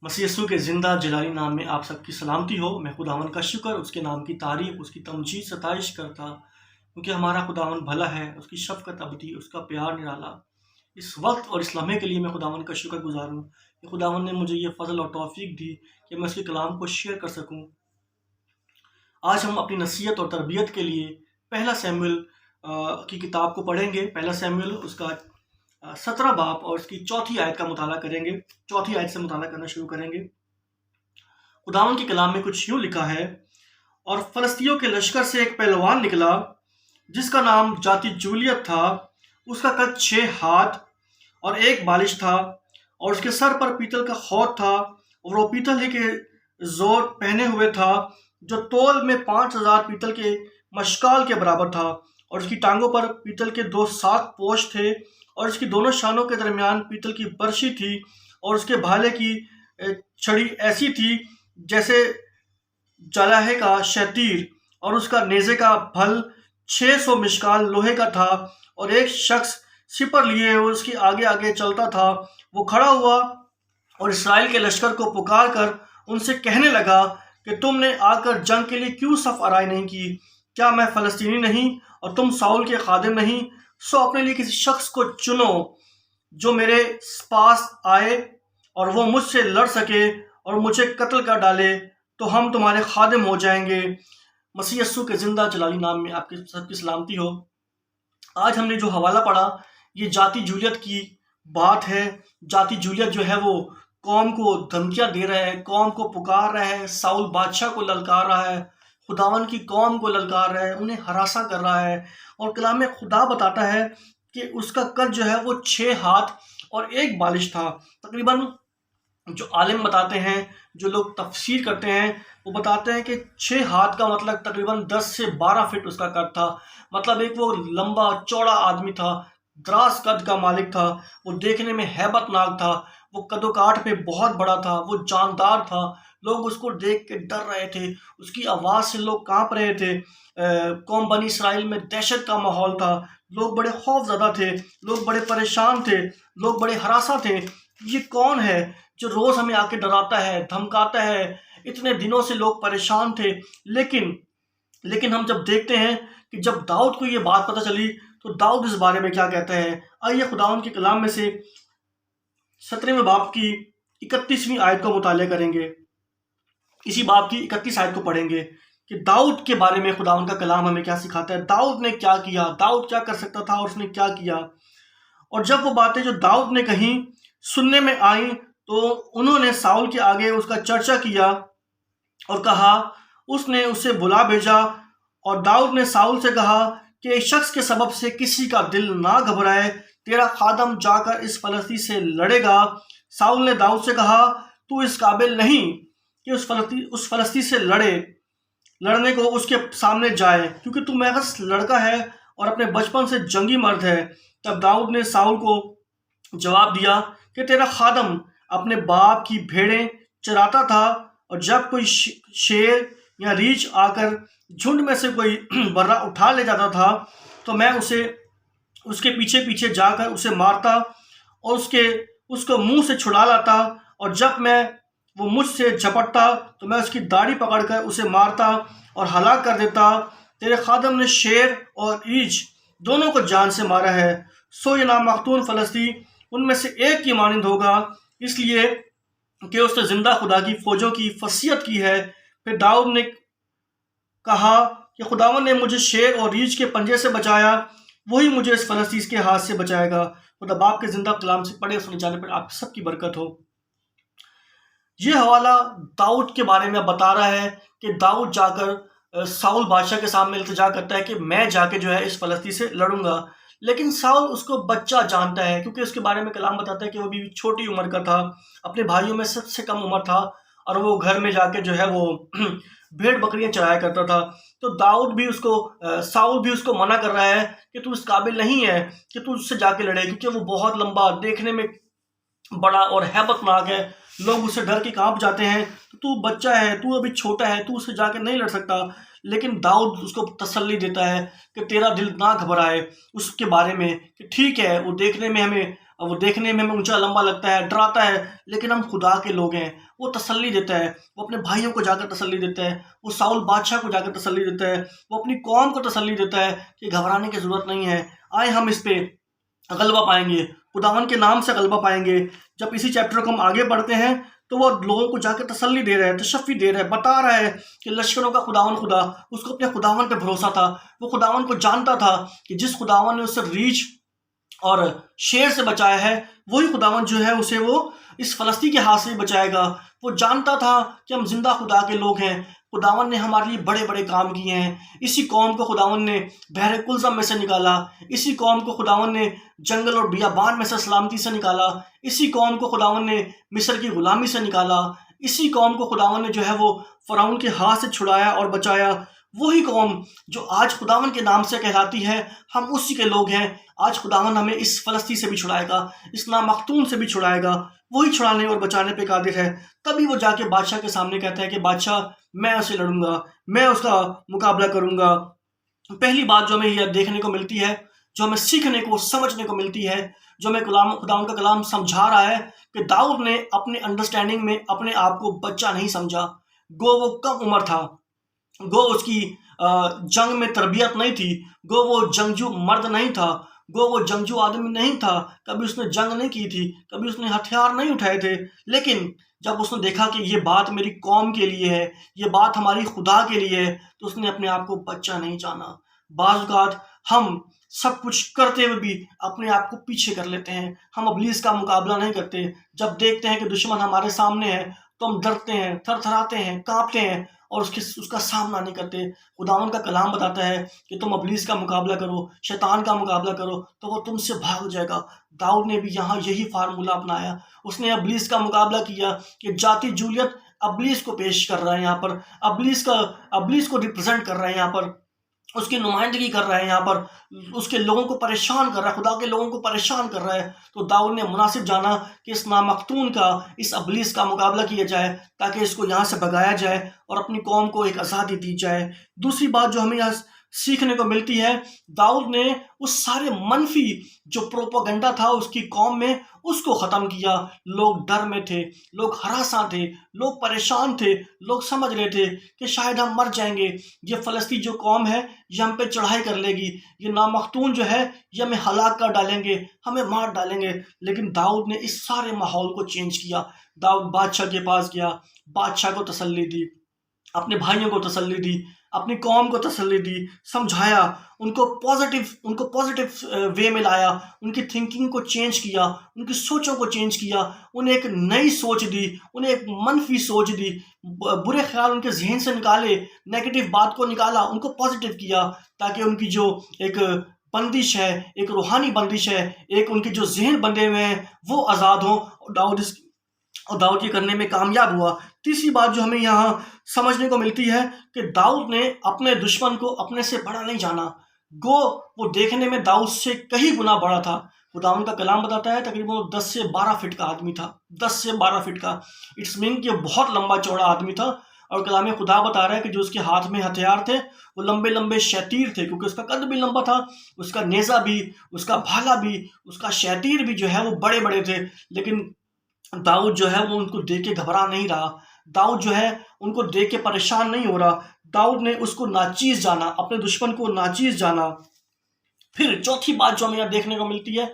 मसीह यस्सु के ज़िंदा जलाली नाम में आप सबकी सलामती हो। मैं खुदावन का शुक्र, उसके नाम की तारीफ़, उसकी तमजीद सताइश करता, क्योंकि हमारा खुदावन भला है, उसकी शफ़क़त अबदी, उसका प्यार निराला। इस वक्त और इस लम्हे के लिए मैं खुदावन का शुक्रगुज़ार हूँ कि खुदावन ने मुझे ये फ़ज़ल और तौफ़ीक दी कि मैं उसके कलाम को शेयर कर सकूँ। आज हम अपनी नसीहत और तरबियत के लिए पहला शमूएल की किताब को पढ़ेंगे। पहला शमूएल उसका 17 बाब और उसकी चौथी आयत का मुताला करेंगे। चौथी आयत से मुताला करना शुरू करेंगे। खुदावन के कलाम में कुछ यूँ लिखा है, और फ़लस्तियों के लश्कर से एक पहलवान निकला जिसका नाम जाति जूलियत था। उसका कद 6 हाथ और 1 बालिश था, और उसके सर पर पीतल का खौत था, और वो पीतल ही के जोर पहने हुए था, जो तोल में 5000 पीतल के मशकाल के बराबर था। और उसकी टांगों पर पीतल के 2 सात पोश थे, और उसकी दोनों शानों के दरमियान पीतल की बर्शी थी, और उसके भाले की छड़ी ऐसी थी जैसे जलाहे का शतीर, और उसका नेज़े का फल 600 मिशकाल लोहे का था। और एक शख्स सिपर लिए उसके आगे आगे चलता था। वो खड़ा हुआ और इसराइल के लश्कर को पुकार कर उनसे कहने लगा कि तुमने आकर जंग के लिए क्यों सफ आराई नहीं की? क्या मैं फ़लस्तीनी नहीं और तुम साउल के खादिम नहीं? सो अपने लिए किसी शख्स को चुनो जो मेरे पास आए और वो मुझसे लड़ सके और मुझे कत्ल कर डाले, तो हम तुम्हारे खादिम हो जाएंगे। मसीह यस्सु के ज़िंदा जलाली नाम में आपकी सबकी सलामती हो। आज हमने जो हवाला पढ़ा, ये जाति जूलियत की बात है। जाति जूलियत जो है वो कौम को धमकियाँ दे रहा है, कौम को पुकार रहा है, साउल बादशाह को ललकार रहा है, खुदावन की कौम को ललकार रहा है, उन्हें हरासा कर रहा है। और कलाम में खुदा बताता है कि उसका कद जो है वो 6 हाथ और 1 बालिश था। तकरीबन जो आलिम बताते हैं, जो लोग तफसीर करते हैं, वो बताते हैं कि 6 हाथ का मतलब तकरीबन 10 से 12 फीट उसका कद था। मतलब एक वो लंबा चौड़ा आदमी था, दराज कद का मालिक था। वो देखने में हैबतनाक था, वो कदोकाठ में बहुत बड़ा था, वो जानदार था। लोग उसको देख के डर रहे थे, उसकी आवाज़ से लोग कांप रहे थे। कौम बनी इसराइल में दहशत का माहौल था। लोग बड़े खौफज़दा थे, लोग बड़े परेशान थे, लोग बड़े हरासा थे। ये कौन है जो रोज़ हमें आके डराता है, धमकाता है? इतने दिनों से लोग परेशान थे। लेकिन हम जब देखते हैं कि जब दाऊद को ये बात पता चली, तो दाऊद इस बारे में क्या कहता है। आइए खुदावन के कलाम में से 17वें बाब की 31वीं आयत को मुताले करेंगे। इसी बाब की 31 आयत को पढ़ेंगे कि दाऊद के बारे में खुदावन का कलाम हमें क्या सिखाता है। दाऊद ने क्या किया, दाऊद क्या कर सकता था और उसने क्या किया। और जब वो बातें जो दाऊद ने कही सुनने में आई, तो उन्होंने साउल के आगे उसका चर्चा किया और कहा, उसने उसे बुला भेजा। और दाऊद ने साउल से कहा कि एक शख्स के सबब से किसी का दिल ना घबराए, तेरा खादम जाकर इस फलस्ती से लड़ेगा। साउल ने दाऊद से कहा, तू इस काबिल नहीं कि उस फलस्ती से लड़ने को उसके सामने जाए, क्योंकि तू महज लड़का है और अपने बचपन से जंगी मर्द है। तब दाऊद ने साउल को जवाब दिया कि तेरा खादम अपने बाप की भेड़ें चराता था, और जब कोई शेर या रीछ आकर झुंड में से कोई बर्रा उठा ले जाता था, तो मैं उसके पीछे पीछे जाकर उसे मारता और उसको मुंह से छुड़ा लाता। और जब वो मुझसे झपटता, तो मैं उसकी दाढ़ी पकड़कर उसे मारता और हलाक कर देता। तेरे खादम ने शेर और रीछ दोनों को जान से मारा है। सो ये नामख्तून फलस्ती उनमें से एक की मानिंद होगा, इसलिए कि उसने जिंदा खुदा की फौजों की फसीयत की है। फिर दाऊद ने कहा कि खुदावन ने मुझे शेर और रीछ के पंजे से बचाया, वही मुझे इस फलस्ती के हाथ से बचाएगा। खुदा बाप के जिंदा कलाम से पढ़े सुने जाने पर आप सबकी बरकत हो। ये हवाला दाऊद के बारे में बता रहा है कि दाऊद जाकर साउल बादशाह के सामने इल्तिजा करता है कि मैं जाके जो है इस फलस्ती से लड़ूंगा। लेकिन साउल उसको बच्चा जानता है, क्योंकि उसके बारे में कलाम बताता है कि वो भी छोटी उम्र का था, अपने भाइयों में सबसे कम उम्र था, और वो घर में जाके जो है वो भेड़ बकरियां चराया करता था। तो साउल भी उसको मना कर रहा है कि तू इस काबिल नहीं है कि तू उससे जाके लड़े, क्योंकि वो बहुत लंबा, देखने में बड़ा और हैबतनाक है। लोग उससे डर के कांप जाते हैं। तो तू बच्चा है, तू अभी छोटा है, तू उससे जाके नहीं लड़ सकता। लेकिन दाऊद उसको तसल्ली देता है कि तेरा दिल ना घबराए उसके बारे में, कि ठीक है, वो देखने में हमें और वो देखने में हमें ऊंचा लंबा लगता है, डराता है, लेकिन हम खुदा के लोग हैं। वो तसल्ली देता है, वो अपने भाइयों को जाकर तसल्ली देता है, वो साउल बादशाह को जाकर तसल्ली देता है, वो अपनी कौम को तसल्ली देता है कि घबराने की ज़रूरत नहीं है, आए हम इस पे गलबा पाएंगे, खुदावन के नाम से गलबा पाएंगे। जब इसी चैप्टर को हम आगे बढ़ते हैं तो वो लोगों को जाकर तसल्ली दे रहा है, तशफ़ी दे रहा है, बता रहा है कि लश्करों का खुदावन खुदा, उसको अपने खुदावन पे भरोसा था। वो खुदावन को जानता था कि जिस खुदावन ने उसे रीछ और शेर से बचाया है, वही खुदावन जो है उसे वो इस फलस्ती के हाथ से बचाएगा। वो जानता था कि हम जिंदा खुदा के लोग हैं, खुदावन ने हमारे लिए बड़े बड़े काम किए हैं। इसी कौम को खुदावन ने बहरे कुलज़म में से निकाला, इसी कौम को खुदावन ने जंगल और बियाबान में से सलामती से निकाला, इसी कौम को खुदावन ने मिस्र की गुलामी से निकाला, इसी कौम को खुदावन ने जो है वो फ़िरौन के हाथ से छुड़ाया और बचाया। वही कौम जो आज खुदावन के नाम से कहलाती है, हम उसी के लोग हैं। आज खुदावन हमें इस फलस्ती से भी छुड़ाएगा, इस नामख्तून से भी छुड़ाएगा। वही छुड़ाने और बचाने पे कादिर है। तभी वो जाके बादशाह के सामने कहता है कि बादशाह, मैं उसे लड़ूंगा, मैं उसका मुकाबला करूंगा। पहली बात जो हमें यह देखने को मिलती है, जो हमें सीखने को समझने को मिलती है, जो हमें खुदावन का कलाम समझा रहा है कि दाऊद ने अपने अंडरस्टैंडिंग में अपने आप को बच्चा नहीं समझा। गो वो कम उम्र था, गो उसकी जंग में तरबियत नहीं थी, गो वो जंगजू मर्द नहीं था, गो वो जंगजू आदमी नहीं था, कभी उसने जंग नहीं की थी, कभी उसने हथियार नहीं उठाए थे। लेकिन जब उसने देखा कि ये बात मेरी कौम के लिए है, ये बात हमारी खुदा के लिए है, तो उसने अपने आप को बच्चा नहीं जाना। बाज़ औक़ात हम सब कुछ करते हुए भी अपने आप को पीछे कर लेते हैं। हम इब्लीस का मुकाबला नहीं करते। जब देखते हैं कि दुश्मन हमारे सामने है तो हम डरते हैं, थरथराते हैं, कांपते हैं और उसका सामना नहीं करते। खुदावन का कलाम बताता है कि तुम इब्लीस का मुकाबला करो, शैतान का मुकाबला करो, तो वो तुमसे भाग जाएगा। दाऊद ने भी यहाँ यही फार्मूला अपनाया। उसने इब्लीस का मुकाबला किया कि जाति जूलियत इब्लीस को पेश कर रहा है यहाँ पर, इब्लीस को रिप्रेजेंट कर रहा है यहाँ पर, उसकी नुमाइंदगी कर रहा है यहाँ पर, उसके लोगों को परेशान कर रहा है, खुदा के लोगों को परेशान कर रहा है। तो दाऊद ने मुनासिब जाना कि इस नामख्तून का, इस इब्लीस का मुकाबला किया जाए ताकि इसको यहाँ से भगाया जाए और अपनी कौम को एक आज़ादी दी जाए। दूसरी बात जो हमें यहाँ सीखने को मिलती है, दाऊद ने उस सारे मनफी जो प्रोपेगेंडा था उसकी कौम में, उसको ख़त्म किया। लोग डर में थे, लोग हरासा थे, लोग परेशान थे, लोग समझ रहे थे कि शायद हम मर जाएंगे, ये फ़लस्तीन जो कौम है ये हम पे चढ़ाई कर लेगी, ये नामख्तून जो है ये हमें हलाक कर डालेंगे, हमें मार डालेंगे। लेकिन दाऊद ने इस सारे माहौल को चेंज किया। दाऊद बादशाह के पास गया, बादशाह को तसल्ली दी, अपने भाइयों को तसल्ली दी, अपनी कौम को तसल्ली दी, समझाया, उनको पॉजिटिव वे में लाया, उनकी थिंकिंग को चेंज किया, उनकी सोचों को चेंज किया, उन्हें एक नई सोच दी, उन्हें एक मनफी सोच दी, बुरे ख्याल उनके जहन से निकाले, नेगेटिव बात को निकाला, उनको पॉजिटिव किया, ताकि उनकी जो एक बंदिश है, एक रूहानी बंदिश है, एक उनके जो जहन बंधे हुए हैं वो आज़ाद हों। और दाऊद ये करने में कामयाब हुआ। तीसरी बात जो हमें यहाँ समझने को मिलती है कि दाऊद ने अपने दुश्मन को अपने से बड़ा नहीं जाना। गो वो देखने में दाऊद से कहीं गुना बड़ा था। खुदावंद का कलाम बताता है तकरीबन वो 10 से 12 फीट का आदमी था, 10 से 12 फीट का। इट्स मीन कि बहुत लंबा चौड़ा आदमी था। और कलाम खुदा बता रहा है कि जो उसके हाथ में हथियार थे वो लंबे लंबे शैतीर थे, क्योंकि उसका कद भी लंबा था, उसका नेज़ा भी, उसका भाला भी, उसका शैतीर भी जो है वो बड़े बड़े थे। लेकिन दाऊद जो है वो उनको देख के घबरा नहीं रहा, दाऊद जो है उनको देख के परेशान नहीं हो रहा। दाऊद ने उसको नाचीज जाना, अपने दुश्मन को नाचीज जाना। फिर चौथी बात जो हमें यहाँ देखने को मिलती है,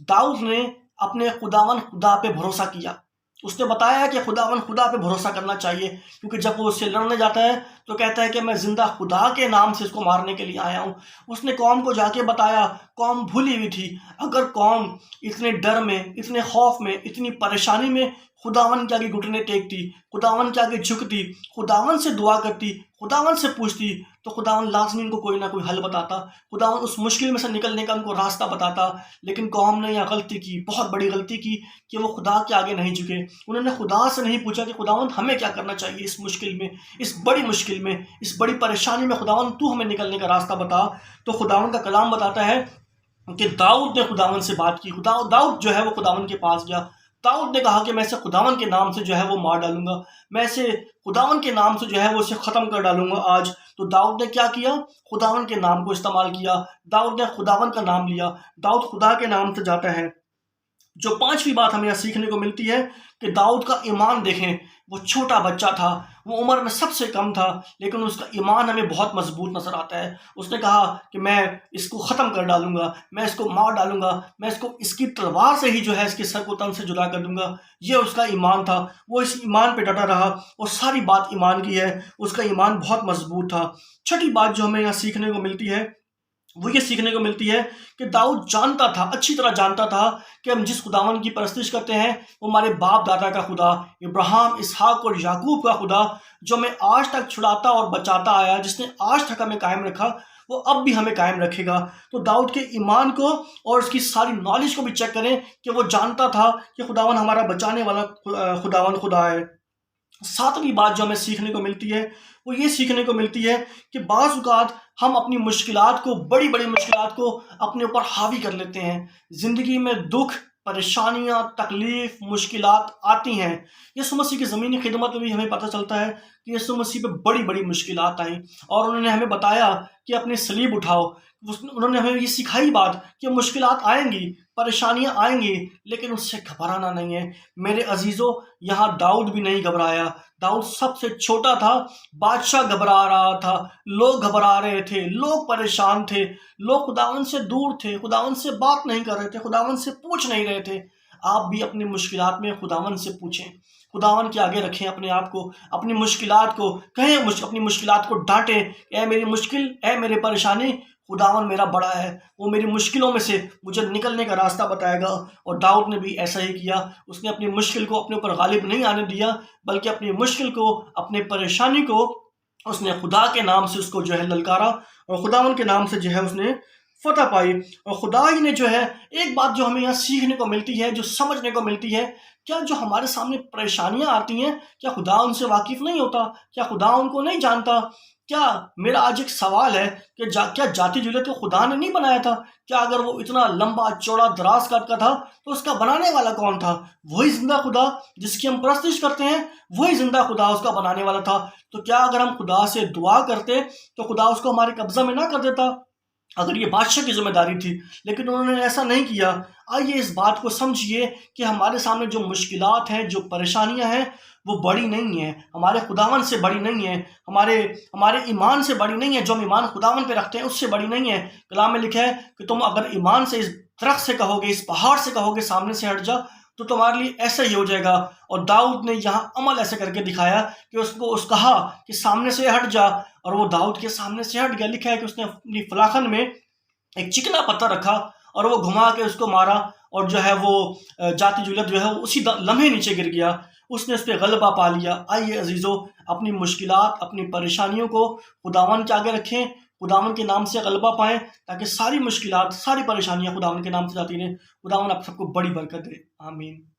दाऊद ने अपने खुदा पे भरोसा किया। उसने बताया कि खुदा पे भरोसा करना चाहिए, क्योंकि जब वो उससे लड़ने जाता है तो कहता है कि मैं जिंदा खुदा के नाम से इसको मारने के लिए आया हूँ। उसने कौम को जाके बताया, कौम भूली हुई थी। अगर कौम इतने डर में, इतने खौफ में, इतनी परेशानी में खुदावन के आगे घुटने टेकती, खुदावन के आगे झुकती, खुदावन से दुआ करती, खुदावन से पूछती, तो खुदावन लाजमी उनको कोई ना कोई हल बताता, खुदावन उस मुश्किल में से निकलने का उनको रास्ता बताता। लेकिन कौम ने यह गलती की, बहुत बड़ी गलती की, कि वो खुदा के आगे नहीं झुके। उन्होंने खुदा से नहीं पूछा कि खुदावन हमें क्या करना चाहिए इस मुश्किल में, इस बड़ी मुश्किल में, इस बड़ी परेशानी में, खुदावन तू हमें निकलने का रास्ता बता। तो खुदावन का कलाम बताता है कि दाऊद ने खुदावन से बात की। दाऊद जो है वो खुदावन के पास गया। दाऊद ने कहा कि मैं इसे खुदावन के नाम से जो है वो मार डालूंगा, मैं इसे खुदावन के नाम से जो है वो इसे ख़त्म कर डालूंगा आज। तो दाऊद ने क्या किया? खुदावन के नाम को इस्तेमाल किया। दाऊद ने खुदावन का नाम लिया। दाऊद खुदा के नाम से जाता है। जो पांचवी बात हमें यहाँ सीखने को मिलती है कि दाऊद का ईमान देखें। वो छोटा बच्चा था, वो उम्र में सबसे कम था, लेकिन उसका ईमान हमें बहुत मजबूत नजर आता है। उसने कहा कि मैं इसको ख़त्म कर डालूंगा, मैं इसको मार डालूंगा, मैं इसको इसकी तलवार से ही जो है इसके सर को तन से जुदा कर दूंगा। ये उसका ईमान था। वो इस ईमान पे डटा रहा और सारी बात ईमान की है। उसका ईमान बहुत मजबूत था। छठी बात जो हमें यहाँ सीखने को मिलती है वो ये सीखने को मिलती है कि दाऊद जानता था, अच्छी तरह जानता था कि हम जिस खुदावन की परस्तिश करते हैं वो हमारे बाप दादा का खुदा, इब्राहिम, इसहाक और याकूब का खुदा, जो हमें आज तक छुड़ाता और बचाता आया, जिसने आज तक हमें कायम रखा, वो अब भी हमें कायम रखेगा। तो दाऊद के ईमान को और उसकी सारी नॉलेज को भी चेक करें कि वो जानता था कि खुदावन हमारा बचाने वाला खुदावन खुदा है। सातवीं बात जो हमें सीखने को मिलती है वो ये सीखने को मिलती है कि बाज़ औक़ात हम अपनी मुश्किलात को, बड़ी बड़ी मुश्किलात को अपने ऊपर हावी कर लेते हैं। ज़िंदगी में दुख, परेशानियां, तकलीफ, मुश्किलात आती हैं। यीशु मसीह की ज़मीनी खिदमत में भी हमें पता चलता है कि यीशु मसीह पे बड़ी बड़ी मुश्किलात आई और उन्होंने हमें बताया कि अपनी सलीब उठाओ। उन्होंने हमें ये सिखाई बात कि मुश्किलात आएंगी, परेशानियां आएंगी, लेकिन उससे घबराना नहीं है। मेरे अजीज़ों, यहाँ दाऊद भी नहीं घबराया। दाऊद सबसे छोटा था, बादशाह घबरा रहा था, लोग घबरा रहे थे, लोग परेशान थे, लोग खुदावन से दूर थे, खुदावन से बात नहीं कर रहे थे, खुदावन से पूछ नहीं रहे थे। आप भी अपनी मुश्किलात में खुदावन से पूछें, खुदावन के आगे रखें अपने आप को, अपनी मुश्किलात को कहें, अपनी मुश्किलात को डांटें, ऐ मेरी मुश्किल, ऐ मेरे परेशानी, खुदावन मेरा बड़ा है, वो मेरी मुश्किलों में से मुझे निकलने का रास्ता बताएगा। और दाऊद ने भी ऐसा ही किया। उसने अपनी मुश्किल को अपने ऊपर गालिब नहीं आने दिया, बल्कि अपनी मुश्किल को, अपनी परेशानी को उसने खुदा के नाम से उसको जो है ललकारा और खुदावन के नाम से जो है उसने फतह पाई। और खुदा ही ने जो है, एक बात जो हमें यहाँ सीखने को मिलती है, जो समझने को मिलती है, क्या जो हमारे सामने परेशानियां आती हैं, क्या खुदा उनसे वाकिफ नहीं होता? क्या खुदा उनको नहीं जानता? क्या, मेरा आज एक सवाल है कि क्या जाति जुलियत को खुदा ने नहीं बनाया था? क्या अगर वो इतना लंबा चौड़ा दराज कद का था तो उसका बनाने वाला कौन था? वही जिंदा खुदा जिसकी हम परस्तिश करते हैं, वही जिंदा खुदा उसका बनाने वाला था। तो क्या अगर हम खुदा से दुआ करते तो खुदा उसको हमारे कब्जा में ना कर देता? अगर ये बादशाह की जिम्मेदारी थी, लेकिन उन्होंने ऐसा नहीं किया। आइए इस बात को समझिए कि हमारे सामने जो मुश्किलात हैं, जो परेशानियां हैं, वो बड़ी नहीं है, हमारे खुदावन से बड़ी नहीं है, हमारे हमारे ईमान से बड़ी नहीं है। जो हम ईमान खुदावन पे रखते हैं उससे बड़ी नहीं है। कलाम में लिखा है कि तुम अगर ईमान से इस दरख्त से कहोगे, इस पहाड़ से कहोगे सामने से हट जा, तो तुम्हारे लिए ऐसा ही हो जाएगा। और दाऊद ने यहाँ अमल ऐसे करके दिखाया कि उसको कहा कि सामने से हट जा, और वो दाऊद के सामने से हट गया। लिखा है कि उसने अपनी फलाखन में एक चिकना पत्थर रखा और वो घुमा के उसको मारा, और जो है वो जाति जुलत जो है उसी लम्हे नीचे गिर गया। उसने उस पर गलबा पा लिया। आइए अजीज़ों, अपनी मुश्किलात, अपनी परेशानियों को खुदावन के आगे रखें, खुदावन के नाम से गलबा पाएं, ताकि सारी मुश्किलात, सारी परेशानियां खुदावन के नाम से जाती रहें। खुदावन आप सबको बड़ी बरकत दे। आमीन।